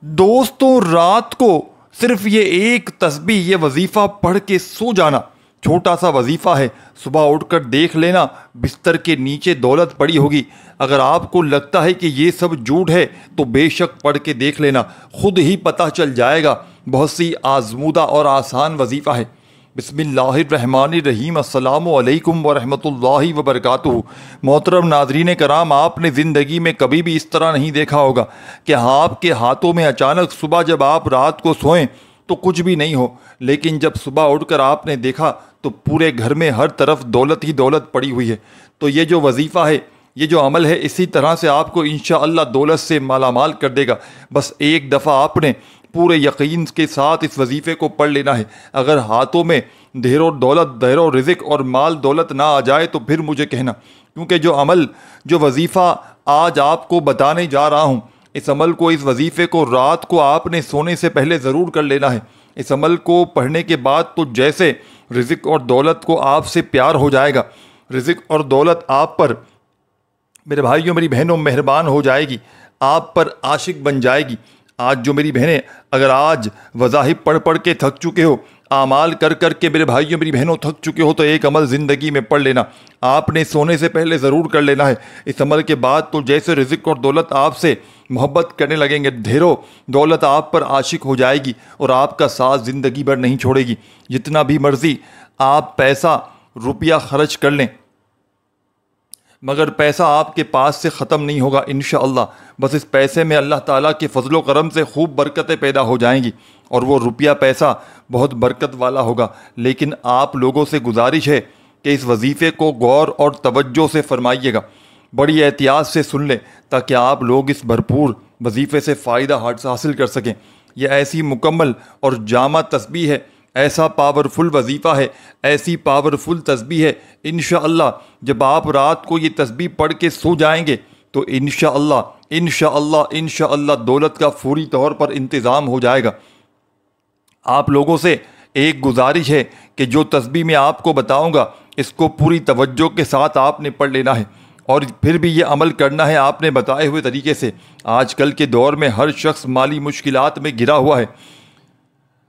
دوستوں، رات کو صرف یہ ایک تسبیح، یہ وظیفہ پڑھ کے سو جانا چھوٹا سا وظیفہ ہے۔ صبح اٹھ کر دیکھ لینا بستر کے نیچے دولت پڑی ہوگی۔ اگر آپ کو لگتا ہے کہ یہ سب جھوٹ ہے تو بے شک پڑھ کے دیکھ لینا، خود ہی پتہ چل جائے گا۔ بہت سی آزمودہ اور آسان وظیفہ ہے۔ بسم اللہ الرحمن الرحیم۔ السلام علیکم ورحمۃ اللہ وبرکاتہ۔ محترم ناظرین کرام، آپ نے زندگی میں کبھی بھی اس طرح نہیں دیکھا ہوگا کہ آپ کے ہاتھوں میں اچانک صبح جب آپ رات کو سوئیں تو کچھ بھی نہیں ہو، لیکن جب صبح اٹھ کر آپ نے دیکھا تو پورے گھر میں ہر طرف دولت ہی دولت پڑی ہوئی ہے۔ تو یہ جو وظیفہ ہے، یہ جو عمل ہے، اسی طرح سے آپ کو انشاءاللہ دولت سے مالا مال کر دے گا۔ بس ایک دفعہ آپ نے پورے یقین کے ساتھ اس وظیفے کو پڑھ لینا ہے۔ اگر ہاتھوں میں ڈھیر و دولت، ڈھیر و رزق اور مال دولت نہ آ جائے تو پھر مجھے کہنا، کیونکہ جو عمل، جو وظیفہ آج آپ کو بتانے جا رہا ہوں، اس عمل کو، اس وظیفے کو رات کو آپ نے سونے سے پہلے ضرور کر لینا ہے۔ اس عمل کو پڑھنے کے بعد تو جیسے رزق اور دولت کو آپ سے پیار ہو جائے گا، رزق اور دولت آپ پر، میرے بھائیوں میری بہنوں، مہربان ہو جائے گی، آپ پر عاشق بن جائے گی۔ آج جو میری بہنیں، اگر آج وظائف پڑھ پڑھ کے تھک چکے ہو، اعمال کر کر کے میرے بھائیوں میری بہنوں تھک چکے ہو، تو ایک عمل زندگی میں پڑھ لینا، آپ نے سونے سے پہلے ضرور کر لینا ہے۔ اس عمل کے بعد تو جیسے رزق اور دولت آپ سے محبت کرنے لگیں گے، ڈھیروں دولت آپ پر عاشق ہو جائے گی اور آپ کا ساتھ زندگی بھر نہیں چھوڑے گی۔ جتنا بھی مرضی آپ پیسہ روپیہ خرچ کر لیں، مگر پیسہ آپ کے پاس سے ختم نہیں ہوگا انشاءاللہ۔ بس اس پیسے میں اللہ تعالیٰ کے فضل و کرم سے خوب برکتیں پیدا ہو جائیں گی اور وہ روپیہ پیسہ بہت برکت والا ہوگا۔ لیکن آپ لوگوں سے گزارش ہے کہ اس وظیفے کو غور اور توجہ سے فرمائیے گا، بڑی احتیاط سے سن لیں تاکہ آپ لوگ اس بھرپور وظیفے سے فائدہ حاصل کر سکیں۔ یہ ایسی مکمل اور جامع تسبیح ہے، ایسا پاورفل وظیفہ ہے، ایسی پاورفل تسبیح ہے۔ انشاءاللہ جب آپ رات کو یہ تسبیح پڑھ کے سو جائیں گے تو انشاءاللہ دولت کا فوری طور پر انتظام ہو جائے گا۔ آپ لوگوں سے ایک گزارش ہے کہ جو تسبیح میں آپ کو بتاؤں گا، اس کو پوری توجہ کے ساتھ آپ نے پڑھ لینا ہے اور پھر بھی یہ عمل کرنا ہے آپ نے بتائے ہوئے طریقے سے۔ آج کل کے دور میں ہر شخص مالی مشکلات میں گھرا ہوا ہے،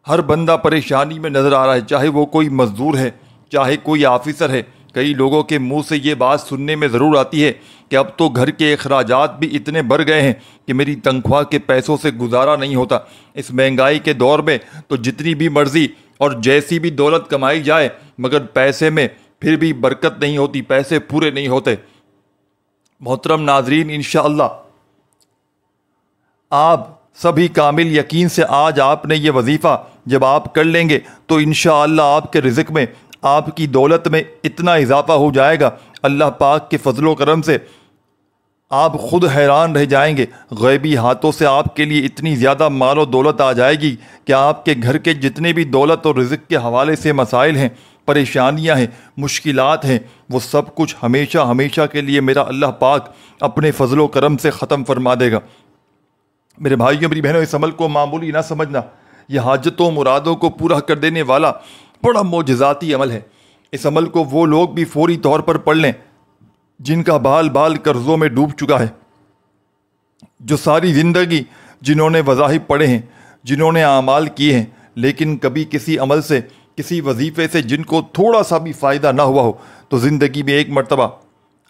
ہر بندہ پریشانی میں نظر آ رہا ہے، چاہے وہ کوئی مزدور ہے، چاہے کوئی آفیسر ہے۔ کئی لوگوں کے منہ سے یہ بات سننے میں ضرور آتی ہے کہ اب تو گھر کے اخراجات بھی اتنے بڑھ گئے ہیں کہ میری تنخواہ کے پیسوں سے گزارا نہیں ہوتا۔ اس مہنگائی کے دور میں تو جتنی بھی مرضی اور جیسی بھی دولت کمائی جائے، مگر پیسے میں پھر بھی برکت نہیں ہوتی، پیسے پورے نہیں ہوتے۔ محترم ناظرین، انشاءاللہ آپ سبھی کامل یقین سے آج آپ نے یہ وظیفہ جب آپ کر لیں گے تو انشاءاللہ آپ کے رزق میں، آپ کی دولت میں اتنا اضافہ ہو جائے گا، اللہ پاک کے فضل و کرم سے آپ خود حیران رہ جائیں گے۔ غیبی ہاتھوں سے آپ کے لیے اتنی زیادہ مال و دولت آ جائے گی کہ آپ کے گھر کے جتنے بھی دولت اور رزق کے حوالے سے مسائل ہیں، پریشانیاں ہیں، مشکلات ہیں، وہ سب کچھ ہمیشہ ہمیشہ کے لیے میرا اللہ پاک اپنے فضل و کرم سے ختم فرما دے گا۔ میرے بھائیوں میری بہنوں، اس عمل کو معمولی نہ سمجھنا، یہ حاجتوں مرادوں کو پورا کر دینے والا بڑا معجزاتی عمل ہے۔ اس عمل کو وہ لوگ بھی فوری طور پر پڑھ لیں جن کا بال بال قرضوں میں ڈوب چکا ہے، جو ساری زندگی جنہوں نے وظائف پڑھے ہیں، جنہوں نے اعمال کیے ہیں، لیکن کبھی کسی عمل سے، کسی وظیفے سے جن کو تھوڑا سا بھی فائدہ نہ ہوا ہو، تو زندگی میں ایک مرتبہ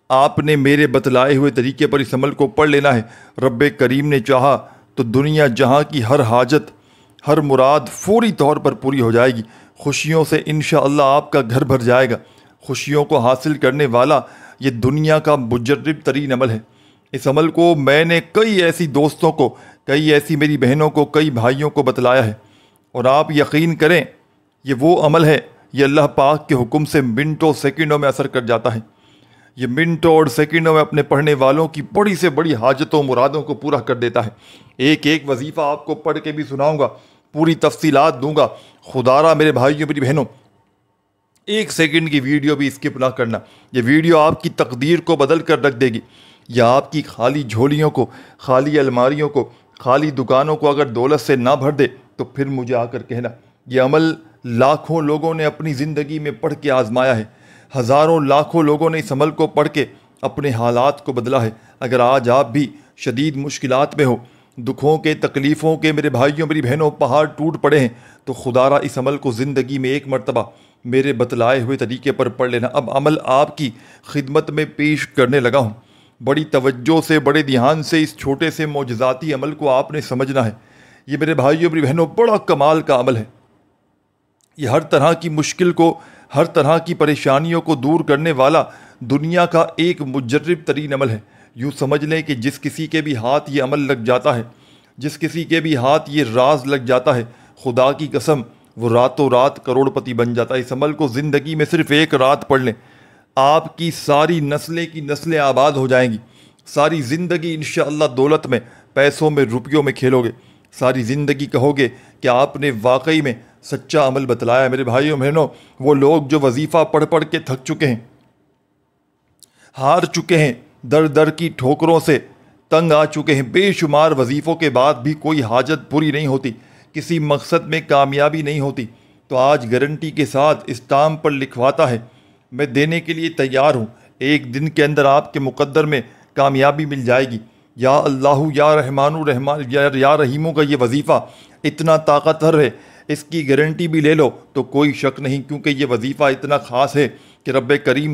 آپ نے میرے بتلائے ہوئے طریقے پر اس عمل کو پڑھ لینا ہے۔ رب کریم نے چاہا تو دنیا جہاں کی ہر حاجت، ہر مراد فوری طور پر پوری ہو جائے گی۔ خوشیوں سے انشاءاللہ آپ کا گھر بھر جائے گا۔ خوشیوں کو حاصل کرنے والا یہ دنیا کا مجرب ترین عمل ہے۔ اس عمل کو میں نے کئی ایسی دوستوں کو، کئی ایسی میری بہنوں کو، کئی بھائیوں کو بتلایا ہے، اور آپ یقین کریں یہ وہ عمل ہے، یہ اللہ پاک کے حکم سے منٹوں سیکنڈوں میں اثر کر جاتا ہے۔ یہ منٹوں اور سیکنڈوں میں اپنے پڑھنے والوں کی بڑی سے بڑی حاجتوں مرادوں کو پورا کر دیتا ہے۔ ایک ایک وظیفہ آپ کو پڑھ کے بھی سناؤں گا، پوری تفصیلات دوں گا۔ خدا را میرے بھائیوں میری بہنوں، ایک سیکنڈ کی ویڈیو بھی اسکپ نہ کرنا، یہ ویڈیو آپ کی تقدیر کو بدل کر رکھ دے گی۔ یا آپ کی خالی جھولیوں کو، خالی الماریوں کو، خالی دکانوں کو اگر دولت سے نہ بھر دے تو پھر مجھے آ کر کہنا۔ یہ عمل لاکھوں لوگوں نے اپنی زندگی میں پڑھ کے آزمایا ہے، ہزاروں لاکھوں لوگوں نے اس عمل کو پڑھ کے اپنے حالات کو بدلا ہے۔ اگر آج آپ بھی شدید مشکلات میں ہو، دکھوں کے تکلیفوں کے میرے بھائیوں میری بہنوں پہاڑ ٹوٹ پڑے ہیں تو خدا را اس عمل کو زندگی میں ایک مرتبہ میرے بتلائے ہوئے طریقے پر پڑھ لینا۔ اب عمل آپ کی خدمت میں پیش کرنے لگا ہوں۔ بڑی توجہ سے بڑے دھیان سے اس چھوٹے سے معجزاتی عمل کو آپ نے سمجھنا ہے۔ یہ میرے بھائیوں میری بہنوں بڑا کمال کا عمل ہے۔ یہ ہر طرح کی مشکل کو، ہر طرح کی پریشانیوں کو دور کرنے والا دنیا کا ایک مجرب ترین عمل ہے۔ یوں سمجھ لیں کہ جس کسی کے بھی ہاتھ یہ عمل لگ جاتا ہے، جس کسی کے بھی ہاتھ یہ راز لگ جاتا ہے، خدا کی قسم وہ راتوں رات کروڑ پتی بن جاتا ہے۔ اس عمل کو زندگی میں صرف ایک رات پڑھ لیں، آپ کی ساری نسلیں کی نسلیں آباد ہو جائیں گی۔ ساری زندگی انشاءاللہ دولت میں، پیسوں میں، روپیوں میں کھیلو گے۔ ساری زندگی کہو گے کہ آپ نے واقعی میں سچا عمل بتلایا۔ میرے بھائیوں بہنوں، وہ لوگ جو وظیفہ پڑھ پڑھ کے تھک چکے ہیں، ہار چکے ہیں، در در کی ٹھوکروں سے تنگ آ چکے ہیں، بے شمار وظیفوں کے بعد بھی کوئی حاجت پوری نہیں ہوتی، کسی مقصد میں کامیابی نہیں ہوتی، تو آج گارنٹی کے ساتھ اسٹامپ پر لکھواتا ہے میں دینے کے لیے تیار ہوں، ایک دن کے اندر آپ کے مقدر میں کامیابی مل جائے گی۔ یا اللہ یا رحمان یا رحیموں کا یہ وظیفہ اتنا طاقتور ہے، اس کی گارنٹی بھی لے لو تو کوئی شک نہیں، کیونکہ یہ وظیفہ اتنا خاص ہے کہ رب کریم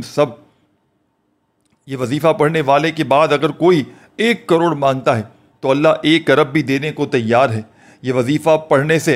یہ وظیفہ پڑھنے والے کے بعد اگر کوئی 1 کروڑ مانگتا ہے تو اللہ 1 ارب بھی دینے کو تیار ہے۔ یہ وظیفہ پڑھنے سے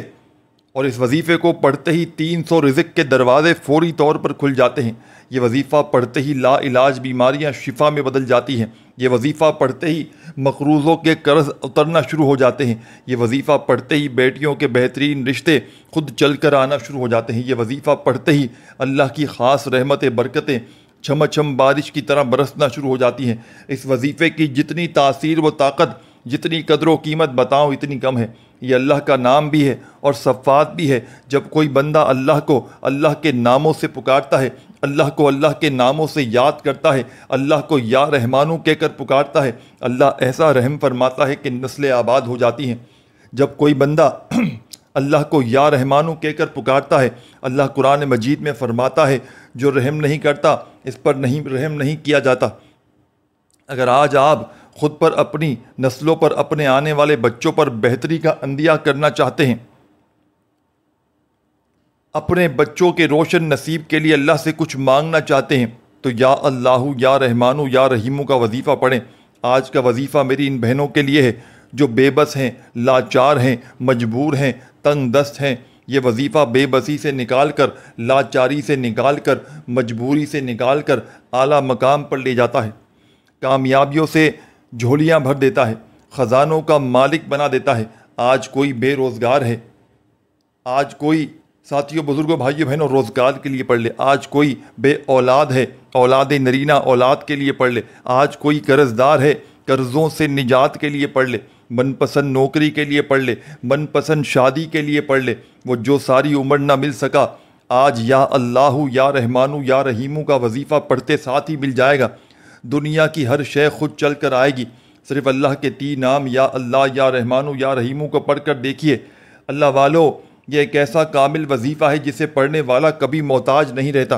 اور اس وظیفے کو پڑھتے ہی 300 رزق کے دروازے فوری طور پر کھل جاتے ہیں۔ یہ وظیفہ پڑھتے ہی لا علاج بیماریاں شفا میں بدل جاتی ہیں۔ یہ وظیفہ پڑھتے ہی مقروضوں کے قرض اترنا شروع ہو جاتے ہیں۔ یہ وظیفہ پڑھتے ہی بیٹیوں کے بہترین رشتے خود چل کر آنا شروع ہو جاتے ہیں۔ یہ وظیفہ پڑھتے ہی اللہ کی خاص رحمتیں، برکتیں چھم چھم بارش کی طرح برسنا شروع ہو جاتی ہیں۔ اس وظیفے کی جتنی تاثیر و طاقت، جتنی قدر و قیمت بتاؤں اتنی کم ہے۔ یہ اللہ کا نام بھی ہے اور صفات بھی ہے۔ جب کوئی بندہ اللہ کو اللہ کے ناموں سے پکارتا ہے، اللہ کو اللہ کے ناموں سے یاد کرتا ہے، اللہ کو یا رحمانو کہہ کر پکارتا ہے، اللہ ایسا رحم فرماتا ہے کہ نسلیں آباد ہو جاتی ہیں۔ جب کوئی بندہ اللہ کو یا رحمانو کہہ کر پکارتا ہے، اللہ قرآن مجید میں فرماتا ہے جو رحم نہیں کرتا اس پر رحم نہیں کیا جاتا۔ اگر آج آپ خود پر، اپنی نسلوں پر، اپنے آنے والے بچوں پر بہتری کا عندیہ کرنا چاہتے ہیں، اپنے بچوں کے روشن نصیب کے لیے اللہ سے کچھ مانگنا چاہتے ہیں تو یا اللہ یا رحمانو یا رحیمو کا وظیفہ پڑھیں۔ آج کا وظیفہ میری ان بہنوں کے لیے ہے جو بے بس ہیں، لاچار ہیں، مجبور ہیں، تنگ دست ہیں۔ یہ وظیفہ بے بسی سے نکال کر، لاچاری سے نکال کر، مجبوری سے نکال کر اعلیٰ مقام پر لے جاتا ہے، کامیابیوں سے جھولیاں بھر دیتا ہے، خزانوں کا مالک بنا دیتا ہے۔ آج کوئی بے روزگار ہے، آج کوئی ساتھیوں، بزرگوں، بھائیوں بہنوں روزگار کے لیے پڑھ لے۔ آج کوئی بے اولاد ہے، اولاد نرینہ اولاد کے لیے پڑھ لے۔ آج کوئی قرض دار ہے، قرضوں سے نجات کے لیے پڑھ لے۔ من پسند نوکری کے لیے پڑھ لے، من پسند شادی کے لیے پڑھ لے۔ وہ جو ساری عمر نہ مل سکا، آج یا اللہ یا رحمانو یا رحیمو کا وظیفہ پڑھتے ساتھ ہی مل جائے گا۔ دنیا کی ہر شے خود چل کر آئے گی۔ صرف اللہ کے 3 نام یا اللہ یا رحمانو یا رحیمو کو پڑھ کر دیکھیے۔ اللہ والو، یہ ایک ایسا کامل وظیفہ ہے جسے پڑھنے والا کبھی محتاج نہیں رہتا۔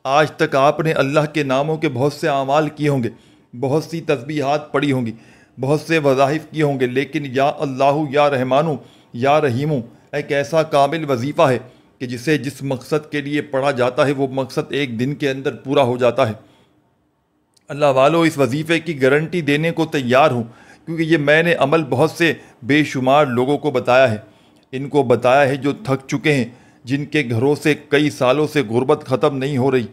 آج تک آپ نے اللہ کے ناموں کے بہت سے اعمال کیے ہوں گے، بہت سی تسبیحات پڑھی ہوں گی، بہت سے وظائف کیے ہوں گے، لیکن یا اللہ یا رحمانو یا رحیمو ایک ایسا کامل وظیفہ ہے کہ جسے جس مقصد کے لیے پڑھا جاتا ہے وہ مقصد ایک دن کے اندر پورا ہو جاتا ہے۔ اللہ والو، اس وظیفے کی گارنٹی دینے کو تیار ہوں، کیونکہ یہ میں نے عمل بہت سے بے شمار لوگوں کو بتایا ہے۔ ان کو بتایا ہے جو تھک چکے ہیں، جن کے گھروں سے کئی سالوں سے غربت ختم نہیں ہو رہی،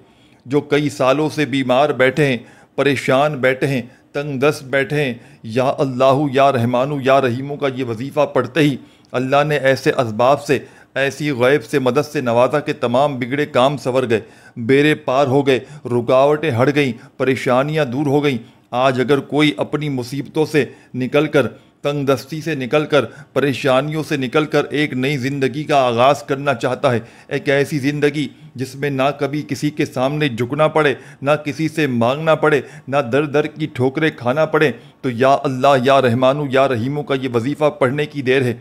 جو کئی سالوں سے بیمار بیٹھے ہیں، پریشان بیٹھے ہیں، تنگ دست بیٹھے ہیں۔ یا اللہ یا رحمانو یا رحیمو کا یہ وظیفہ پڑھتے ہی اللہ نے ایسے اسباب سے، ایسی غیب سے مدد سے نوازا کہ تمام بگڑے کام سنور گئے، بیڑے پار ہو گئے، رکاوٹیں ہٹ گئیں، پریشانیاں دور ہو گئیں۔ آج اگر کوئی اپنی مصیبتوں سے نکل کر، تنگ دستی سے نکل کر، پریشانیوں سے نکل کر ایک نئی زندگی کا آغاز کرنا چاہتا ہے، ایک ایسی زندگی جس میں نہ کبھی کسی کے سامنے جھکنا پڑے، نہ کسی سے مانگنا پڑے، نہ در در کی ٹھوکریں کھانا پڑے، تو یا اللہ یا رحمانو یا رحیمو کا یہ وظیفہ پڑھنے کی دیر ہے۔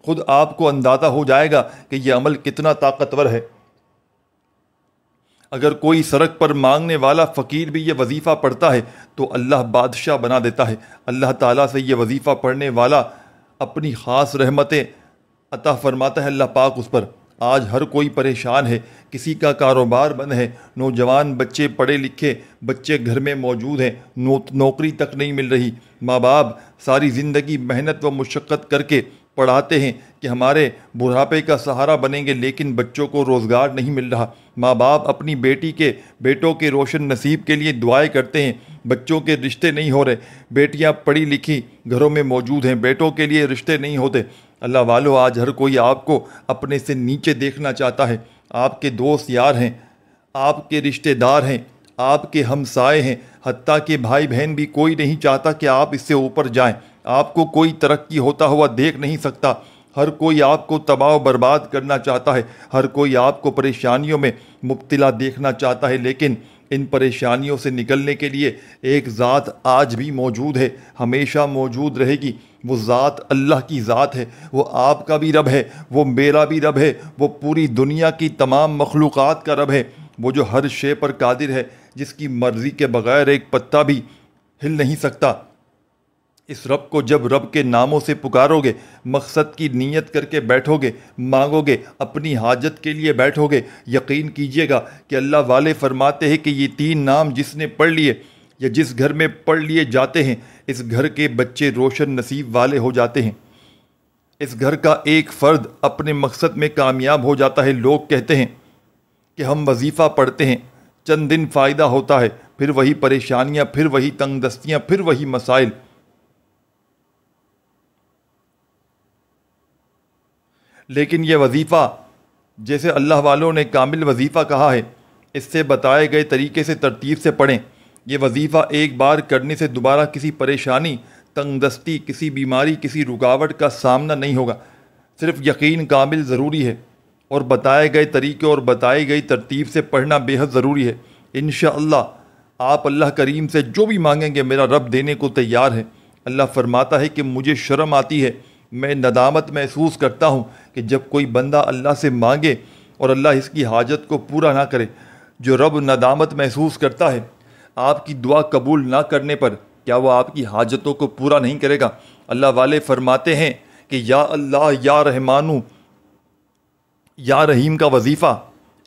خود آپ کو اندازہ ہو جائے گا کہ یہ عمل کتنا طاقتور ہے۔ اگر کوئی سڑک پر مانگنے والا فقیر بھی یہ وظیفہ پڑھتا ہے تو اللہ بادشاہ بنا دیتا ہے۔ اللہ تعالیٰ سے یہ وظیفہ پڑھنے والا اپنی خاص رحمتیں عطا فرماتا ہے اللہ پاک اس پر۔ آج ہر کوئی پریشان ہے، کسی کا کاروبار بند ہے، نوجوان بچے پڑھے لکھے بچے گھر میں موجود ہیں، نوکری تک نہیں مل رہی۔ ماں باپ ساری زندگی محنت و مشقت کر کے پڑھاتے ہیں کہ ہمارے بڑھاپے کا سہارا بنیں گے، لیکن بچوں کو روزگار نہیں مل رہا۔ ماں باپ اپنی بیٹوں کے روشن نصیب کے لیے دعائیں کرتے ہیں، بچوں کے رشتے نہیں ہو رہے۔ بیٹیاں پڑھی لکھی گھروں میں موجود ہیں، بیٹوں کے لیے رشتے نہیں ہوتے۔ اللہ والو، آج ہر کوئی آپ کو اپنے سے نیچے دیکھنا چاہتا ہے۔ آپ کے دوست یار ہیں، آپ کے رشتے دار ہیں، آپ کے ہمسائے ہیں، حتیٰ کہ بھائی بہن بھی کوئی نہیں چاہتا کہ آپ اس سے اوپر جائیں۔ آپ کو کوئی ترقی ہوتا ہوا دیکھ نہیں سکتا۔ ہر کوئی آپ کو تباہ و برباد کرنا چاہتا ہے، ہر کوئی آپ کو پریشانیوں میں مبتلا دیکھنا چاہتا ہے، لیکن ان پریشانیوں سے نکلنے کے لیے ایک ذات آج بھی موجود ہے، ہمیشہ موجود رہے گی۔ وہ ذات اللہ کی ذات ہے، وہ آپ کا بھی رب ہے، وہ میرا بھی رب ہے، وہ پوری دنیا کی تمام مخلوقات کا رب ہے، وہ جو ہر شے پر قادر ہے، جس کی مرضی کے بغیر ایک پتا بھی ہل نہیں سکتا۔ اس رب کو جب رب کے ناموں سے پکارو گے، مقصد کی نیت کر کے بیٹھو گے، مانگو گے، اپنی حاجت کے لیے بیٹھو گے، یقین کیجئے گا کہ اللہ والے فرماتے ہیں کہ یہ 3 نام جس نے پڑھ لیے یا جس گھر میں پڑھ لیے جاتے ہیں، اس گھر کے بچے روشن نصیب والے ہو جاتے ہیں۔ اس گھر کا ایک فرد اپنے مقصد میں کامیاب ہو جاتا ہے۔ لوگ کہتے ہیں کہ ہم وظیفہ پڑھتے ہیں، چند دن فائدہ ہوتا ہے، پھر وہی پریشانیاں، پھر وہی تنگ دستیاں، پھر وہی مسائل۔ لیکن یہ وظیفہ جیسے اللہ والوں نے کامل وظیفہ کہا ہے، اس سے بتائے گئے طریقے سے ترتیب سے پڑھیں۔ یہ وظیفہ ایک بار کرنے سے دوبارہ کسی پریشانی، تنگ دستی، کسی بیماری، کسی رکاوٹ کا سامنا نہیں ہوگا۔ صرف یقین کامل ضروری ہے، اور بتائے گئے طریقے اور بتائی گئی ترتیب سے پڑھنا بے حد ضروری ہے۔ انشاءاللہ آپ اللہ کریم سے جو بھی مانگیں گے میرا رب دینے کو تیار ہے۔ اللہ فرماتا ہے کہ مجھے شرم آتی ہے، میں ندامت محسوس کرتا ہوں کہ جب کوئی بندہ اللہ سے مانگے اور اللہ اس کی حاجت کو پورا نہ کرے۔ جو رب ندامت محسوس کرتا ہے آپ کی دعا قبول نہ کرنے پر، کیا وہ آپ کی حاجتوں کو پورا نہیں کرے گا؟ اللہ والے فرماتے ہیں کہ یا اللہ، یا رحمانو، یا رحیم کا وظیفہ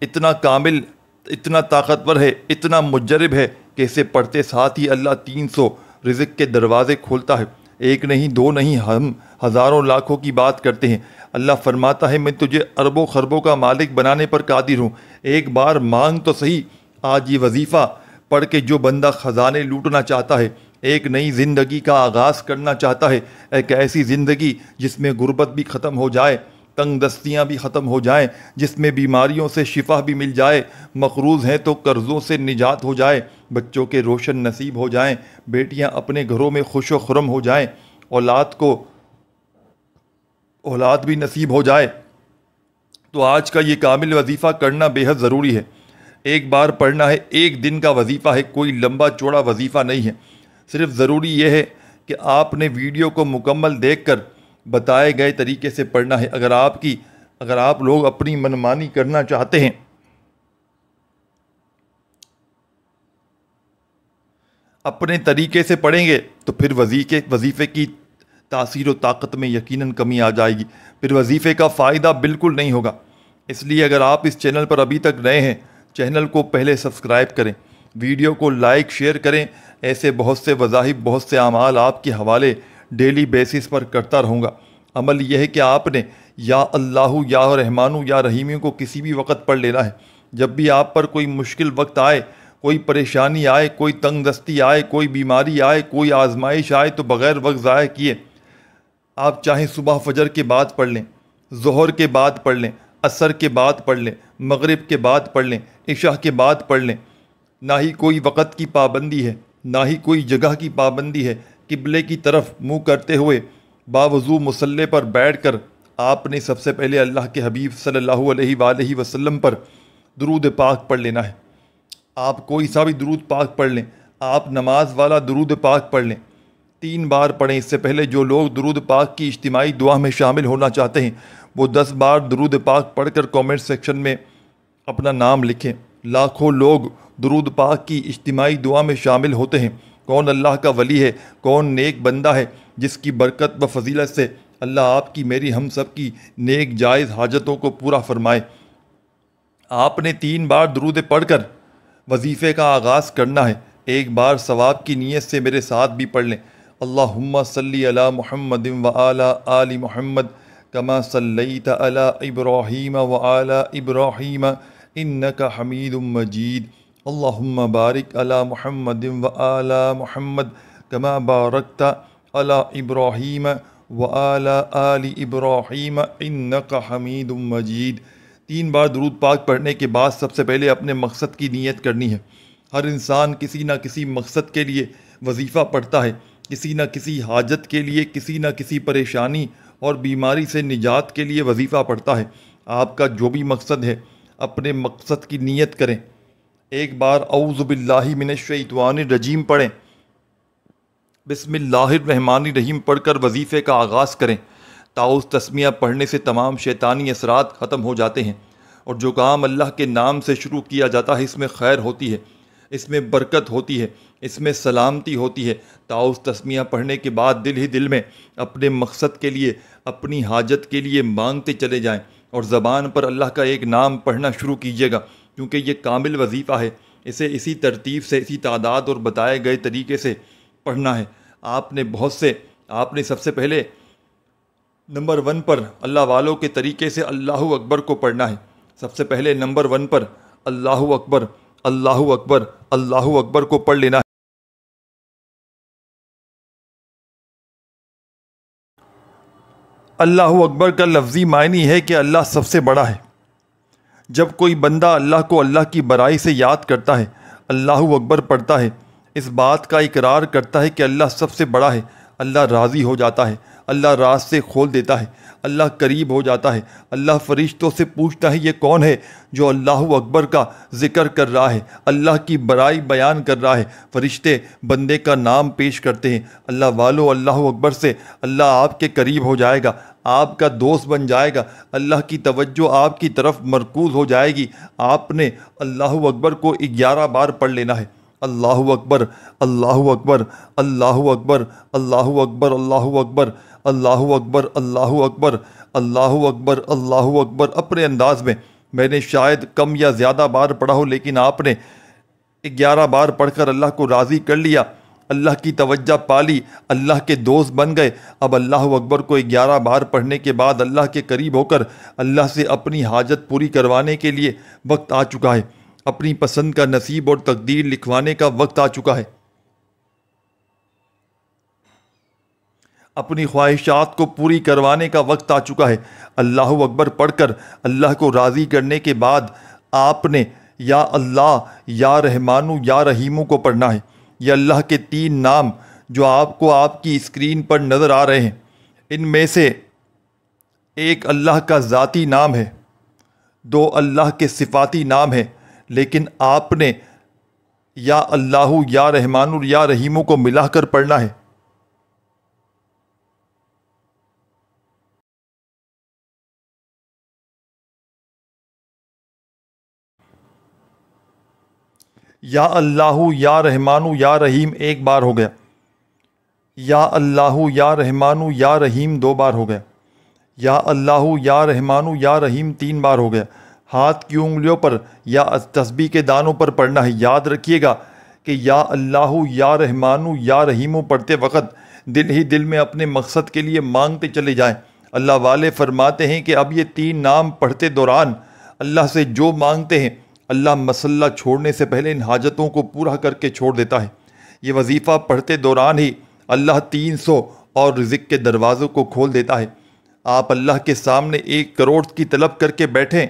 اتنا کامل، اتنا طاقتور ہے، اتنا مجرب ہے کہ اسے پڑھتے ساتھ ہی اللہ 300 رزق کے دروازے کھولتا ہے۔ ایک نہیں، دو نہیں، ہم ہزاروں لاکھوں کی بات کرتے ہیں۔ اللہ فرماتا ہے میں تجھے اربوں خربوں کا مالک بنانے پر قادر ہوں، ایک بار مانگ تو صحیح۔ آج یہ وظیفہ پڑھ کے جو بندہ خزانے لوٹنا چاہتا ہے، ایک نئی زندگی کا آغاز کرنا چاہتا ہے، ایک ایسی زندگی جس میں غربت بھی ختم ہو جائے، تنگ دستیاں بھی ختم ہو جائیں، جس میں بیماریوں سے شفا بھی مل جائے، مقروض ہیں تو قرضوں سے نجات ہو جائے، بچوں کے روشن نصیب ہو جائیں، بیٹیاں اپنے گھروں میں خوش و خرم ہو جائیں، اولاد بھی نصیب ہو جائے، تو آج کا یہ کامل وظیفہ کرنا بے حد ضروری ہے۔ ایک بار پڑھنا ہے، ایک دن کا وظیفہ ہے، کوئی لمبا چوڑا وظیفہ نہیں ہے۔ صرف ضروری یہ ہے کہ آپ نے ویڈیو کو مکمل دیکھ کر بتائے گئے طریقے سے پڑھنا ہے۔ اگر آپ لوگ اپنی منمانی کرنا چاہتے ہیں، اپنے طریقے سے پڑھیں گے تو پھر وظیفے کی تاثیر و طاقت میں یقیناً کمی آ جائے گی، پھر وظیفے کا فائدہ بالکل نہیں ہوگا۔ اس لیے اگر آپ اس چینل پر ابھی تک نئے ہیں، چینل کو پہلے سبسکرائب کریں، ویڈیو کو لائک شیئر کریں۔ ایسے بہت سے وظائف، بہت سے اعمال آپ کے حوالے ڈیلی بیسس پر کرتا رہوں گا۔ عمل یہ ہے کہ آپ نے یا اللہ، یا رحمانو، یا رحیمیوں کو کسی بھی وقت پڑھ لینا ہے۔ جب بھی آپ پر کوئی مشکل وقت آئے، کوئی پریشانی آئے، کوئی تنگ دستی آئے، کوئی بیماری آئے، کوئی آزمائش آئے، تو بغیر وقت ضائع کیے آپ چاہیں صبح فجر کے بعد پڑھ لیں، ظہر کے بعد پڑھ لیں، عصر کے بعد پڑھ لیں، مغرب کے بعد پڑھ لیں، عشاء کے بعد پڑھ لیں۔ نہ ہی کوئی وقت کی پابندی ہے، نہ ہی کوئی جگہ کی پابندی ہے۔ قبلے کی طرف منہ کرتے ہوئے باوضو مصلی پر بیٹھ کر آپ نے سب سے پہلے اللہ کے حبیب صلی اللہ علیہ وآلہ وسلم پر درود پاک پڑھ لینا ہے۔ آپ کوئی سا بھی درود پاک پڑھ لیں، آپ نماز والا درود پاک پڑھ لیں، 3 بار پڑھیں۔ اس سے پہلے جو لوگ درود پاک کی اجتماعی دعا میں شامل ہونا چاہتے ہیں، وہ 10 بار درود پاک پڑھ کر کامنٹ سیکشن میں اپنا نام لکھیں۔ لاکھوں لوگ درود پاک کی اجتماعی دعا میں شامل ہوتے ہیں۔ کون اللہ کا ولی ہے، کون نیک بندہ ہے جس کی برکت و فضیلت سے اللہ آپ کی میری ہم سب کی نیک جائز حاجتوں کو پورا فرمائے۔ آپ نے 3 بار درود پڑھ کر وظیفے کا آغاز کرنا ہے۔ ایک بار ثواب کی نیت سے میرے ساتھ بھی پڑھ لیں۔ اللہم صلی علی محمد وعلی آل محمد کما صلیت علی ابراہیم وعلی ابراہیم انک حمید مجید۔ اللہم بارک علی محمد وعلی محمد کما بارکت علی ابراہیم وعلی آل ابراہیم انک حمید مجید۔ 3 بار درود پاک پڑھنے کے بعد سب سے پہلے اپنے مقصد کی نیت کرنی ہے۔ ہر انسان کسی نہ کسی مقصد کے لیے وظیفہ پڑھتا ہے، کسی نہ کسی حاجت کے لیے، کسی نہ کسی پریشانی اور بیماری سے نجات کے لیے وظیفہ پڑھتا ہے۔ آپ کا جو بھی مقصد ہے اپنے مقصد کی نیت کریں۔ ایک بار اعوذ باللہ من الشیطان الرجیم پڑھیں، بسم اللہ الرحمن الرحیم پڑھ کر وظیفے کا آغاز کریں۔ تعوذ تسمیہ پڑھنے سے تمام شیطانی اثرات ختم ہو جاتے ہیں، اور جو کام اللہ کے نام سے شروع کیا جاتا ہے اس میں خیر ہوتی ہے، اس میں برکت ہوتی ہے، اس میں سلامتی ہوتی ہے۔ تعوذ تسمیہ پڑھنے کے بعد دل ہی دل میں اپنے مقصد کے لیے، اپنی حاجت کے لیے مانگتے چلے جائیں، اور زبان پر اللہ کا ایک نام پڑھنا شروع کیجیے گا، کیونکہ یہ کامل وظیفہ ہے۔ اسے اسی ترتیب سے، اسی تعداد اور بتائے گئے طریقے سے پڑھنا ہے۔ آپ نے سب سے پہلے نمبر 1 پر اللہ والوں کے طریقے سے اللہ اکبر کو پڑھنا ہے۔ سب سے پہلے نمبر 1 پر اللہ اکبر اللہ اکبر اللہ اکبر کو پڑھ لینا ہے۔ اللہ اکبر کا لفظی معنی ہے کہ اللہ سب سے بڑا ہے۔ جب کوئی بندہ اللہ کو اللہ کی بڑائی سے یاد کرتا ہے، اللہ اکبر پڑھتا ہے، اس بات کا اقرار کرتا ہے کہ اللہ سب سے بڑا ہے، اللہ راضی ہو جاتا ہے، اللہ راز سے کھول دیتا ہے، اللہ قریب ہو جاتا ہے۔ اللہ فرشتوں سے پوچھتا ہے یہ کون ہے جو اللہ اکبر کا ذکر کر رہا ہے، اللہ کی بڑائی بیان کر رہا ہے۔ فرشتے بندے کا نام پیش کرتے ہیں۔ اللہ والو، اللہ اکبر سے اللہ آپ کے قریب ہو جائے گا، آپ کا دوست بن جائے گا، اللہ کی توجہ آپ کی طرف مرکوز ہو جائے گی۔ آپ نے اللہ اکبر کو 11 بار پڑھ لینا ہے۔ اللہ اکبر اللہ اکبر اللہ اکبر اللہ اکبر اللہ اکبر اللہ اکبر اللہ اکبر اللہ اکبر اللہ اکبر۔ اپنے انداز میں نے شاید کم یا زیادہ بار پڑھا ہو، لیکن آپ نے 11 بار پڑھ کر اللہ کو راضی کر لیا، اللہ کی توجہ پالی، اللہ کے دوست بن گئے۔ اب اللہ اکبر کو 11 بار پڑھنے کے بعد اللہ کے قریب ہو کر اللہ سے اپنی حاجت پوری کروانے کے لیے وقت آ چکا ہے، اپنی پسند کا نصیب اور تقدیر لکھوانے کا وقت آ چکا ہے، اپنی خواہشات کو پوری کروانے کا وقت آ چکا ہے۔ اللہ اکبر پڑھ کر اللہ کو راضی کرنے کے بعد آپ نے یا اللہ، یا رحمانو، یا رحیمو کو پڑھنا ہے۔ یہ اللہ کے 3 نام جو آپ کو آپ کی اسکرین پر نظر آ رہے ہیں، ان میں سے ایک اللہ کا ذاتی نام ہے، 2 اللہ کے صفاتی نام ہیں، لیکن آپ نے یا اللہ، یا رحمانو، یا رحیمو کو ملا کر پڑھنا ہے۔ یا اللہ، یا رحمانو، یا رحیم 1 بار ہو گیا، یا اللہ، یا رحمانو، یا رحیم 2 بار ہو گیا، یا اللہ، یا رحمانو، یا رحیم 3 بار ہو گیا۔ ہاتھ کی انگلیوں پر یا تسبیح کے دانوں پر پڑھنا ہے۔ یاد رکھیے گا کہ یا اللہ، یا رحمانو، یا رحیمو پڑھتے وقت دل ہی دل میں اپنے مقصد کے لیے مانگتے چلے جائیں۔ اللہ والے فرماتے ہیں کہ اب یہ 3 نام پڑھتے دوران اللہ سے جو مانگتے ہیں، اللہ مسئلہ چھوڑنے سے پہلے ان حاجتوں کو پورا کر کے چھوڑ دیتا ہے۔ یہ وظیفہ پڑھتے دوران ہی اللہ 300 اور رزق کے دروازوں کو کھول دیتا ہے۔ آپ اللہ کے سامنے 1 کروڑ کی طلب کر کے بیٹھیں،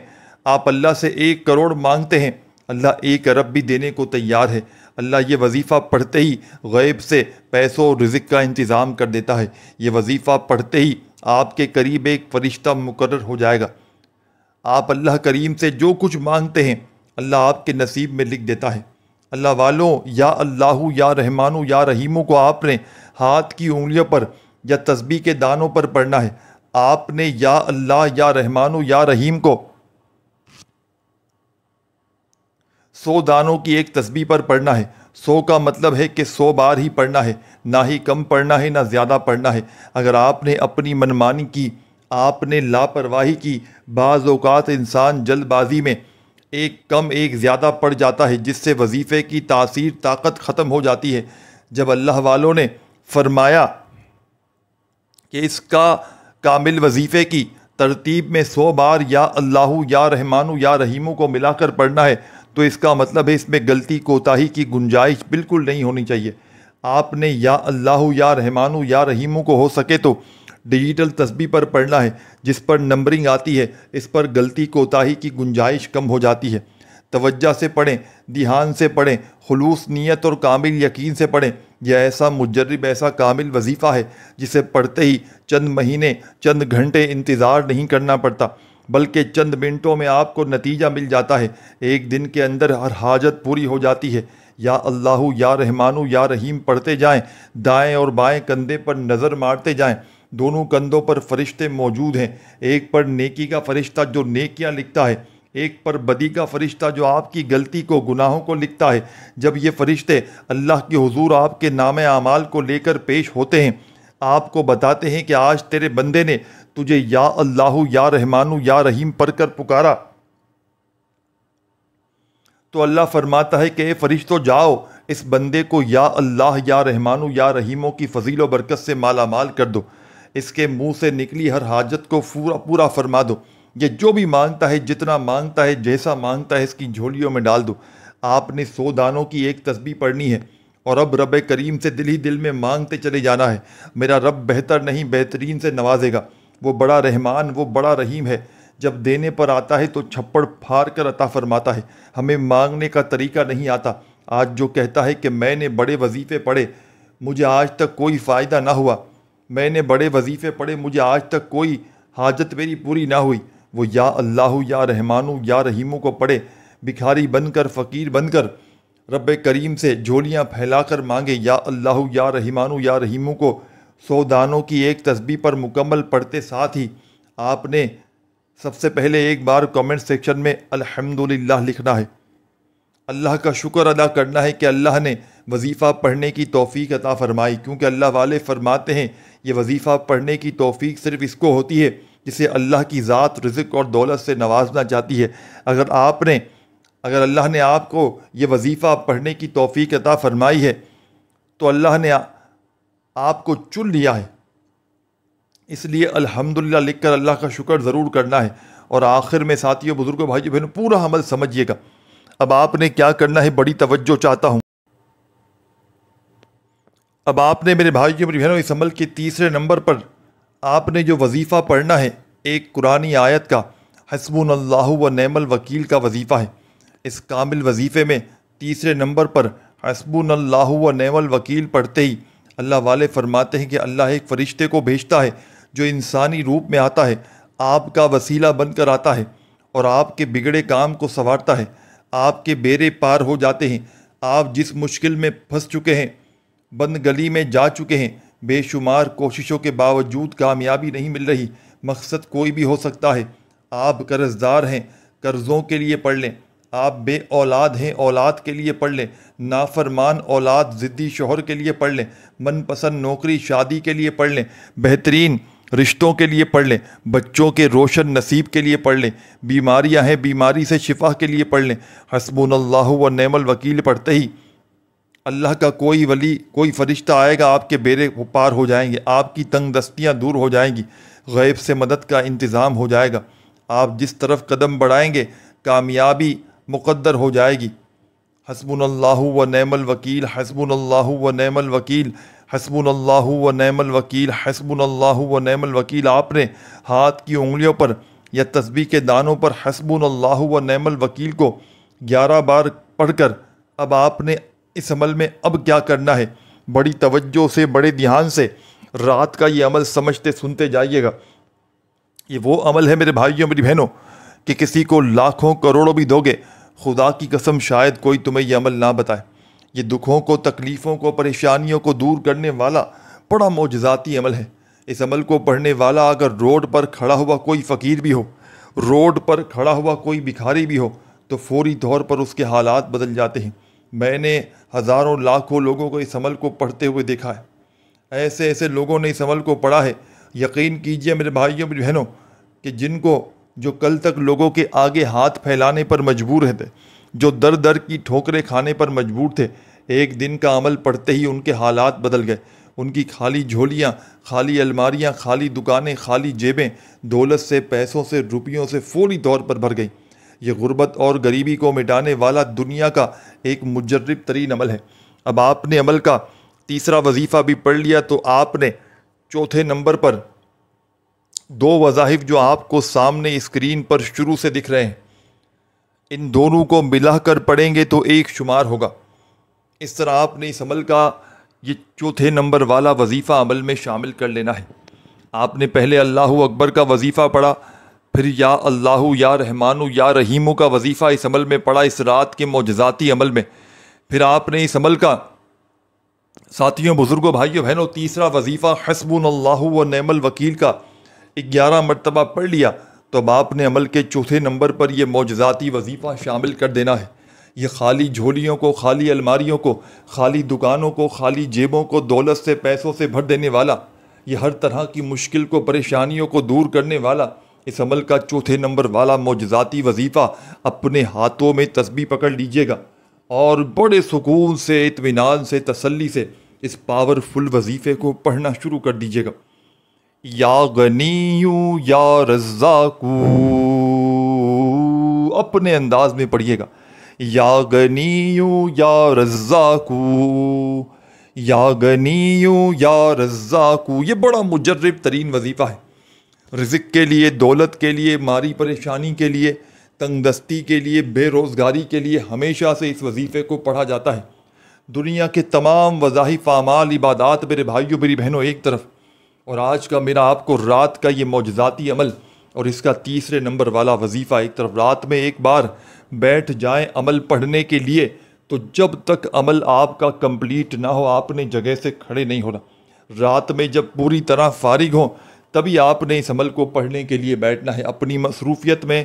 آپ اللہ سے 1 کروڑ مانگتے ہیں، اللہ 1 ارب بھی دینے کو تیار ہے۔ اللہ یہ وظیفہ پڑھتے ہی غیب سے پیسوں اور رزق کا انتظام کر دیتا ہے۔ یہ وظیفہ پڑھتے ہی آپ کے قریب ایک فرشتہ مقرر ہو جائے گا۔ آپ اللہ کریم سے جو کچھ مانگتے ہیں اللہ آپ کے نصیب میں لکھ دیتا ہے۔ اللہ والوں، یا اللہ، یا رحمانو، یا رحیمو کو آپ نے ہاتھ کی انگلیوں پر یا تسبیح کے دانوں پر پڑھنا ہے۔ آپ نے یا اللہ، یا رحمانو، یا رحیم کو 100 دانوں کی ایک تسبیح پر پڑھنا ہے۔ 100 کا مطلب ہے کہ 100 بار ہی پڑھنا ہے، نہ ہی کم پڑھنا ہے نہ زیادہ پڑھنا ہے۔ اگر آپ نے اپنی منمانی کی، آپ نے لاپرواہی کی، بعض اوقات انسان جلد بازی میں ایک کم ایک زیادہ پڑ جاتا ہے، جس سے وظیفے کی تاثیر طاقت ختم ہو جاتی ہے۔ جب اللہ والوں نے فرمایا کہ اس کا کامل وظیفے کی ترتیب میں 100 بار یا اللہ یا رحمانو یا رحیمو کو ملا کر پڑھنا ہے، تو اس کا مطلب ہے اس میں غلطی کوتاہی کی گنجائش بالکل نہیں ہونی چاہیے۔ آپ نے یا اللہ یا رحمانو یا رحیمو کو ہو سکے تو ڈیجیٹل تسبیح پر پڑھنا ہے، جس پر نمبرنگ آتی ہے، اس پر غلطی کوتاہی کی گنجائش کم ہو جاتی ہے۔ توجہ سے پڑھیں، دھیان سے پڑھیں، خلوص نیت اور کامل یقین سے پڑھیں۔ یہ ایسا مجرب، ایسا کامل وظیفہ ہے جسے پڑھتے ہی چند مہینے، چند گھنٹے انتظار نہیں کرنا پڑتا، بلکہ چند منٹوں میں آپ کو نتیجہ مل جاتا ہے۔ ایک دن کے اندر ہر حاجت پوری ہو جاتی ہے۔ یا اللہ یا رحمانو یا رحیم پڑھتے جائیں، دائیں اور بائیں کندھے پر نظر مارتے جائیں۔ دونوں کندھوں پر فرشتے موجود ہیں، ایک پر نیکی کا فرشتہ جو نیکیاں لکھتا ہے، ایک پر بدی کا فرشتہ جو آپ کی غلطی کو، گناہوں کو لکھتا ہے۔ جب یہ فرشتے اللہ کے حضور آپ کے نام اعمال کو لے کر پیش ہوتے ہیں، آپ کو بتاتے ہیں کہ آج تیرے بندے نے تجھے یا اللہ یا رحمانو یا رحیم پڑھ کر پکارا، تو اللہ فرماتا ہے کہ اے فرشتوں جاؤ، اس بندے کو یا اللہ یا رحمانو یا رحیموں کی فضیل و برکت سے مالا مال کر دو، اس کے منہ سے نکلی ہر حاجت کو پورا فرما دو۔ یہ جو بھی مانگتا ہے، جتنا مانگتا ہے، جیسا مانگتا ہے، اس کی جھولیوں میں ڈال دو۔ آپ نے 100 دانوں کی ایک تسبیح پڑھنی ہے اور اب رب کریم سے دل ہی دل میں مانگتے چلے جانا ہے۔ میرا رب بہتر نہیں، بہترین سے نوازے گا۔ وہ بڑا رحمان، وہ بڑا رحیم ہے۔ جب دینے پر آتا ہے تو چھپڑ پھاڑ کر عطا فرماتا ہے۔ ہمیں مانگنے کا طریقہ نہیں آتا۔ آج جو کہتا ہے کہ میں نے بڑے وظیفے پڑھے، مجھے آج تک کوئی فائدہ نہ ہوا، میں نے بڑے وظیفے پڑھے، مجھے آج تک کوئی حاجت میری پوری نہ ہوئی، وہ یا اللہ یا رحمانو یا رحیمو کو پڑھے، بھکاری بن کر، فقیر بن کر رب کریم سے جھولیاں پھیلا کر مانگے۔ یا اللہ یا رحمانو یا رحیمو کو 100 دانوں کی ایک تسبیح پر مکمل پڑھتے ساتھ ہی آپ نے سب سے پہلے ایک بار کامنٹ سیکشن میں الحمدللہ لکھنا ہے۔ اللہ کا شکر ادا کرنا ہے کہ اللہ نے وظیفہ پڑھنے کی توفیق عطا فرمائی، کیونکہ اللہ والے فرماتے ہیں یہ وظیفہ پڑھنے کی توفیق صرف اس کو ہوتی ہے جسے اللہ کی ذات رزق اور دولت سے نوازنا چاہتی ہے۔ اگر اللہ نے آپ کو یہ وظیفہ پڑھنے کی توفیق عطا فرمائی ہے تو اللہ نے آپ کو چن لیا ہے، اس لیے الحمدللہ لکھ کر اللہ کا شکر ضرور کرنا ہے۔ اور آخر میں ساتھیوں، بزرگوں، بھائیوں، بہنوں، پورا عمل سمجھیے گا۔ اب آپ نے کیا کرنا ہے، بڑی توجہ چاہتا ہوں۔ اب آپ نے میرے بھائیوں، میری بہنوں، اس عمل کے تیسرے نمبر پر آپ نے جو وظیفہ پڑھنا ہے، ایک قرآنی آیت کا حسبنا اللہ و نعم الوکیل کا وظیفہ ہے۔ اس کامل وظیفے میں تیسرے نمبر پر حسبنا اللہ و نعم الوکیل پڑھتے ہی اللہ والے فرماتے ہیں کہ اللہ ایک فرشتے کو بھیجتا ہے جو انسانی روپ میں آتا ہے، آپ کا وسیلہ بن کر آتا ہے اور آپ کے بگڑے کام کو سنوارتا ہے۔ آپ کے بیڑے پار ہو جاتے ہیں۔ آپ جس مشکل میں پھنس چکے ہیں، بند گلی میں جا چکے ہیں، بے شمار کوششوں کے باوجود کامیابی نہیں مل رہی، مقصد کوئی بھی ہو سکتا ہے، آپ قرض دار ہیں، قرضوں کے لیے پڑھ لیں، آپ بے اولاد ہیں، اولاد کے لیے پڑھ لیں، نافرمان اولاد ضدی شوہر کے لیے پڑھ لیں، من پسند نوکری شادی کے لیے پڑھ لیں، بہترین رشتوں کے لیے پڑھ لیں، بچوں کے روشن نصیب کے لیے پڑھ لیں، بیماریاں ہیں، بیماری سے شفا کے لیے پڑھ لیں۔ حسبنا اللہ و نعم الوکیل پڑھتے ہی اللہ کا کوئی ولی، کوئی فرشتہ آئے گا، آپ کے بیڑے پار ہو جائیں گے، آپ کی تنگ دستیاں دور ہو جائیں گی، غیب سے مدد کا انتظام ہو جائے گا، آپ جس طرف قدم بڑھائیں گے کامیابی مقدر ہو جائے گی۔ حسبنا اللہ و نعم الوکیل، حسبنا اللہ و نعم الوکیل، حسبنا اللہ و نعم الوکیل، حسبنا اللہ و نعم الوکیل۔ آپ نے ہاتھ کی انگلیوں پر یا تسبیح کے دانوں پر حسبنا اللہ و نعم الوکیل کو 11 بار پڑھ کر اب آپ نے اس عمل میں اب کیا کرنا ہے، بڑی توجہ سے، بڑے دھیان سے رات کا یہ عمل سمجھتے سنتے جائیے گا۔ یہ وہ عمل ہے میرے بھائیوں، میری بہنوں، کہ کسی کو لاکھوں کروڑوں بھی دو گے، خدا کی قسم شاید کوئی تمہیں یہ عمل نہ بتائے۔ یہ دکھوں کو، تکلیفوں کو، پریشانیوں کو دور کرنے والا بڑا معجزاتی عمل ہے۔ اس عمل کو پڑھنے والا اگر روڈ پر کھڑا ہوا کوئی فقیر بھی ہو، روڈ پر کھڑا ہوا کوئی بھکاری بھی ہو، تو فوری طور پر اس کے حالات بدل جاتے ہیں۔ میں نے ہزاروں لاکھوں لوگوں کو اس عمل کو پڑھتے ہوئے دیکھا ہے۔ ایسے ایسے لوگوں نے اس عمل کو پڑھا ہے، یقین کیجئے میرے بھائیوں میری بہنوں، کہ جن کو جو کل تک لوگوں کے آگے ہاتھ پھیلانے پر مجبور تھے، جو در در کی ٹھوکریں کھانے پر مجبور تھے، ایک دن کا عمل پڑھتے ہی ان کے حالات بدل گئے۔ ان کی خالی جھولیاں، خالی الماریاں، خالی دکانیں، خالی جیبیں دولت سے، پیسوں سے، روپیوں سے فوری طور پر بھر گئیں۔ یہ غربت اور غریبی کو مٹانے والا دنیا کا ایک مجرب ترین عمل ہے۔ اب آپ نے عمل کا تیسرا وظیفہ بھی پڑھ لیا تو آپ نے چوتھے نمبر پر دو وظائف جو آپ کو سامنے اسکرین پر شروع سے دکھ رہے ہیں، ان دونوں کو ملا کر پڑھیں گے تو ایک شمار ہوگا۔ اس طرح آپ نے اس عمل کا یہ چوتھے نمبر والا وظیفہ عمل میں شامل کر لینا ہے۔ آپ نے پہلے اللہ اکبر کا وظیفہ پڑھا، پھر یا اللہ یا رحمانو یا رحیمو کا وظیفہ اس عمل میں پڑھا، اس رات کے معجزاتی عمل میں۔ پھر آپ نے اس عمل کا ساتھیوں، بزرگوں، بھائیوں، بہنوں تیسرا وظیفہ حسبنا اللہ و نعم الوکیل کا 11 مرتبہ پڑھ لیا تو اب آپ نے عمل کے چوتھے نمبر پر یہ معجزاتی وظیفہ شامل کر دینا ہے۔ یہ خالی جھولیوں کو، خالی الماریوں کو، خالی دکانوں کو، خالی جیبوں کو دولت سے، پیسوں سے بھر دینے والا، یہ ہر طرح کی مشکل کو، پریشانیوں کو دور کرنے والا اس عمل کا چوتھے نمبر والا معجزاتی وظیفہ اپنے ہاتھوں میں تسبیح پکڑ لیجئے گا اور بڑے سکون سے، اطمینان سے، تسلی سے اس پاورفل وظیفے کو پڑھنا شروع کر دیجئے گا۔ یا غنیو یا رزاقو، اپنے انداز میں پڑھیے گا۔ یا غنیو یا رزاقو، یا غنیو یا رزاقو، یہ بڑا مجرب ترین وظیفہ ہے۔ رزق کے لیے، دولت کے لیے، ماری پریشانی کے لیے، تنگ دستی کے لیے، بے روزگاری کے لیے ہمیشہ سے اس وظیفے کو پڑھا جاتا ہے۔ دنیا کے تمام وظائف، اعمال، عبادات میرے بھائیوں میری بہنوں ایک طرف، اور آج کا میرا آپ کو رات کا یہ معجزاتی عمل اور اس کا تیسرے نمبر والا وظیفہ ایک طرف۔ رات میں ایک بار بیٹھ جائیں عمل پڑھنے کے لیے تو جب تک عمل آپ کا کمپلیٹ نہ ہو آپ نے جگہ سے کھڑے نہیں ہونا۔ رات میں جب پوری طرح فارغ ہوں تبھی آپ نے اس عمل کو پڑھنے کے لیے بیٹھنا ہے۔ اپنی مصروفیت میں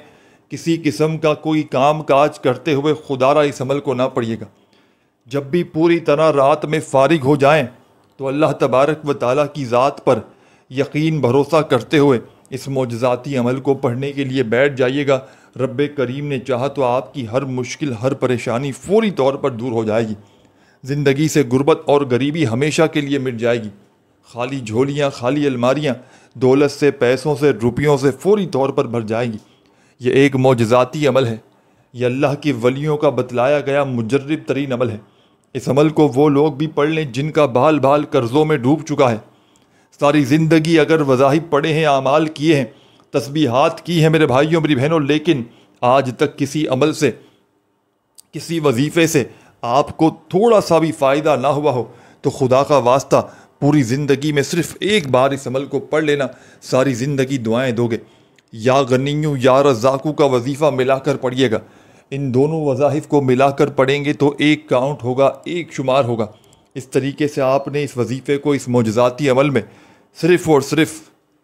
کسی قسم کا کوئی کام کاج کرتے ہوئے خدا را اس عمل کو نہ پڑھیے گا۔ جب بھی پوری طرح رات میں فارغ ہو جائیں تو اللہ تبارک و تعالیٰ کی ذات پر یقین بھروسہ کرتے ہوئے اس معجزاتی عمل کو پڑھنے کے لیے بیٹھ جائیے گا۔ رب کریم نے چاہا تو آپ کی ہر مشکل، ہر پریشانی فوری طور پر دور ہو جائے گی۔ زندگی سے غربت اور غریبی ہمیشہ کے لیے مٹ جائے گی۔ خالی جھولیاں، خالی الماریاں دولت سے، پیسوں سے، روپیوں سے فوری طور پر بھر جائیں گی۔ یہ ایک معجزاتی عمل ہے۔ یہ اللہ کے ولیوں کا بتلایا گیا مجرب ترین عمل ہے۔ اس عمل کو وہ لوگ بھی پڑھ لیں جن کا بال بال قرضوں میں ڈوب چکا ہے۔ ساری زندگی اگر وظائف پڑھے ہیں، اعمال کیے ہیں، تسبیحات کی ہیں میرے بھائیوں میری بہنوں، لیکن آج تک کسی عمل سے، کسی وظیفے سے آپ کو تھوڑا سا بھی فائدہ نہ ہوا ہو تو خدا کا واسطہ پوری زندگی میں صرف ایک بار اس عمل کو پڑھ لینا، ساری زندگی دعائیں دو گے۔ یا غنیو یا رزاقو کا وظیفہ ملا کر پڑھیے گا۔ ان دونوں وظائف کو ملا کر پڑھیں گے تو ایک کاؤنٹ ہوگا، ایک شمار ہوگا۔ اس طریقے سے آپ نے اس وظیفے کو اس معجزاتی عمل میں صرف اور صرف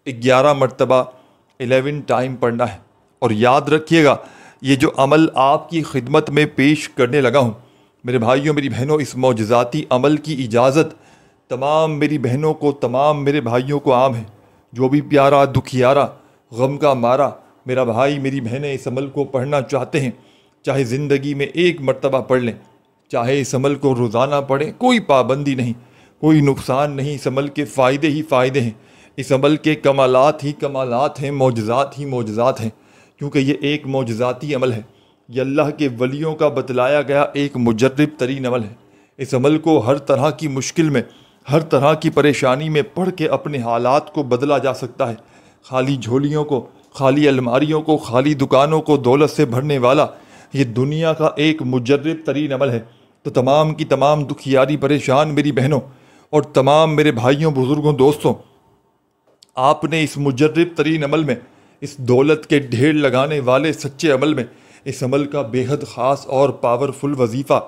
11 مرتبہ 11 ٹائم پڑھنا ہے۔ اور یاد رکھیے گا یہ جو عمل آپ کی خدمت میں پیش کرنے لگا ہوں میرے بھائیوں میری بہنوں، اس معجزاتی عمل کی اجازت تمام میری بہنوں کو، تمام میرے بھائیوں کو عام ہے۔ جو بھی پیارا، دکھیارا، غم کا مارا میرا بھائی میری بہنیں اس عمل کو پڑھنا چاہتے ہیں، چاہے زندگی میں ایک مرتبہ پڑھ لیں، چاہے اس عمل کو روزانہ پڑھیں، کوئی پابندی نہیں، کوئی نقصان نہیں۔ اس عمل کے فائدے ہی فائدے ہیں، اس عمل کے کمالات ہی کمالات ہیں، معجزات ہی معجزات ہیں، کیونکہ یہ ایک معجزاتی عمل ہے۔ یہ اللہ کے ولیوں کا بتلایا گیا ایک مجرب ترین عمل ہے۔ اس عمل کو ہر طرح کی مشکل میں، ہر طرح کی پریشانی میں پڑھ کے اپنے حالات کو بدلا جا سکتا ہے۔ خالی جھولیوں کو، خالی الماریوں کو، خالی دکانوں کو دولت سے بھرنے والا یہ دنیا کا ایک مجرب ترین عمل ہے۔ تو تمام کی تمام دکھیاری، پریشان میری بہنوں اور تمام میرے بھائیوں، بزرگوں، دوستوں، آپ نے اس مجرب ترین عمل میں، اس دولت کے ڈھیر لگانے والے سچے عمل میں، اس عمل کا بے حد خاص اور پاورفل وظیفہ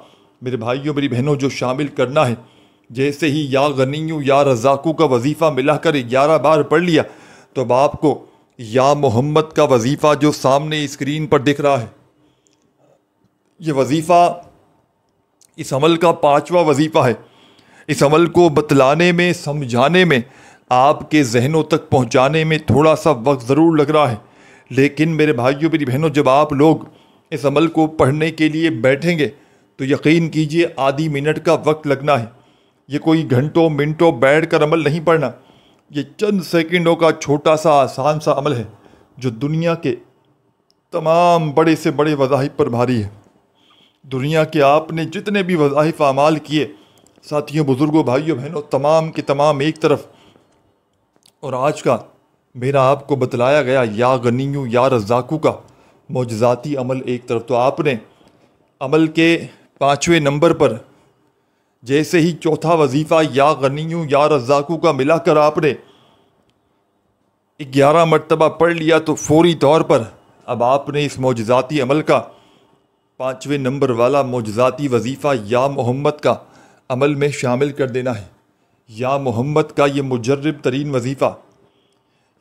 میرے بھائیوں میری بہنوں جو شامل کرنا ہے، جیسے ہی یا غنیو یا رزاقو کا وظیفہ ملا کر 11 بار پڑھ لیا تو اب آپ کو یا محمد کا وظیفہ جو سامنے اسکرین پر دکھ رہا ہے، یہ وظیفہ اس عمل کا 5واں وظیفہ ہے۔ اس عمل کو بتلانے میں، سمجھانے میں، آپ کے ذہنوں تک پہنچانے میں تھوڑا سا وقت ضرور لگ رہا ہے، لیکن میرے بھائیوں میری بہنوں، جب آپ لوگ اس عمل کو پڑھنے کے لیے بیٹھیں گے تو یقین کیجئے آدھی منٹ کا وقت لگنا ہے۔ یہ کوئی گھنٹوں منٹوں بیٹھ کر عمل نہیں پڑھنا، یہ چند سیکنڈوں کا چھوٹا سا آسان سا عمل ہے جو دنیا کے تمام بڑے سے بڑے وظائف پر بھاری ہے۔ دنیا کے آپ نے جتنے بھی وظائف اعمال کیے، ساتھیوں، بزرگوں، بھائیوں، بہنوں، تمام کے تمام ایک طرف، اور آج کا میرا آپ کو بتلایا گیا یا غنیو یا رزاقو کا معجزاتی عمل ایک طرف۔ تو آپ نے عمل کے 5ویں نمبر پر جیسے ہی چوتھا وظیفہ یا غنیو یا رزاقو کا ملا کر آپ نے 11 مرتبہ پڑھ لیا تو فوری طور پر اب آپ نے اس معجزاتی عمل کا 5ویں نمبر والا معجزاتی وظیفہ یا محمد کا عمل میں شامل کر دینا ہے۔ یا محمد کا یہ مجرب ترین وظیفہ،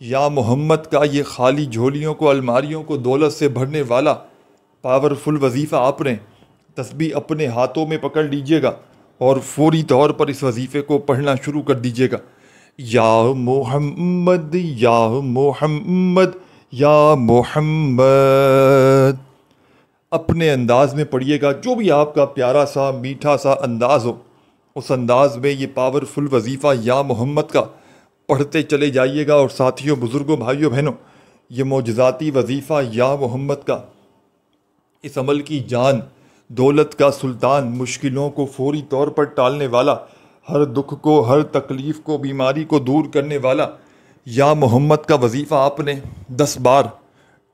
یا محمد کا یہ خالی جھولیوں کو، الماریوں کو دولت سے بھرنے والا پاورفل وظیفہ آپ نے تسبیح اپنے ہاتھوں میں پکڑ لیجئے گا اور فوری طور پر اس وظیفے کو پڑھنا شروع کر دیجئے گا۔ یا محمد یا محمد یا محمد، اپنے انداز میں پڑھیے گا، جو بھی آپ کا پیارا سا میٹھا سا انداز ہو، اس انداز میں یہ پاورفل وظیفہ یا محمد کا پڑھتے چلے جائیے گا۔ اور ساتھیوں، بزرگوں، بھائیوں، بہنوں، یہ معجزاتی وظیفہ یا محمد کا اس عمل کی جان، دولت کا سلطان، مشکلوں کو فوری طور پر ٹالنے والا، ہر دکھ کو، ہر تکلیف کو، بیماری کو دور کرنے والا یا محمد کا وظیفہ آپ نے 10 بار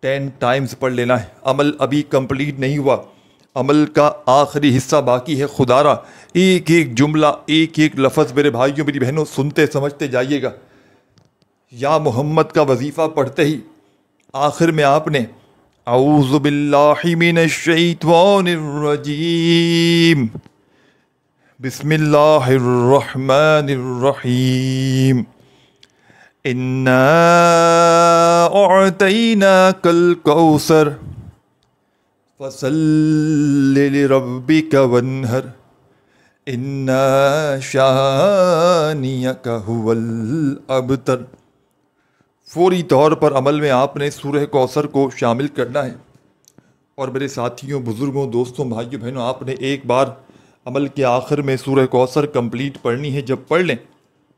10 ٹائمز پڑھ لینا ہے۔ عمل ابھی کمپلیٹ نہیں ہوا، عمل کا آخری حصہ باقی ہے۔ خدا را ایک ایک جملہ، ایک ایک لفظ میرے بھائیوں میری بہنوں سنتے سمجھتے جائیے گا۔ یا محمد کا وظیفہ پڑھتے ہی آخر میں آپ نے اعوذ باللہ من الشیطان الرجیم، بسم اللہ الرحمن الرحیم، انا اعطیناک الکوثر فصل لربک وانہر ان شانئک هو الابتر۔ فوری طور پر عمل میں آپ نے سورہ کوثر کو شامل کرنا ہے۔ اور میرے ساتھیوں، بزرگوں، دوستوں، بھائیوں، بہنوں، آپ نے ایک بار عمل کے آخر میں سورہ کوثر کمپلیٹ پڑھنی ہے۔ جب پڑھ لیں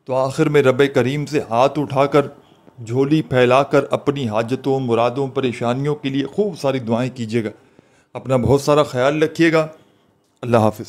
تو آخر میں رب کریم سے ہاتھ اٹھا کر، جھولی پھیلا کر اپنی حاجتوں، مرادوں، پریشانیوں کے لیے خوب ساری دعائیں کیجیے گا۔ اپنا بہت سارا خیال رکھیے گا۔ اللہ حافظ۔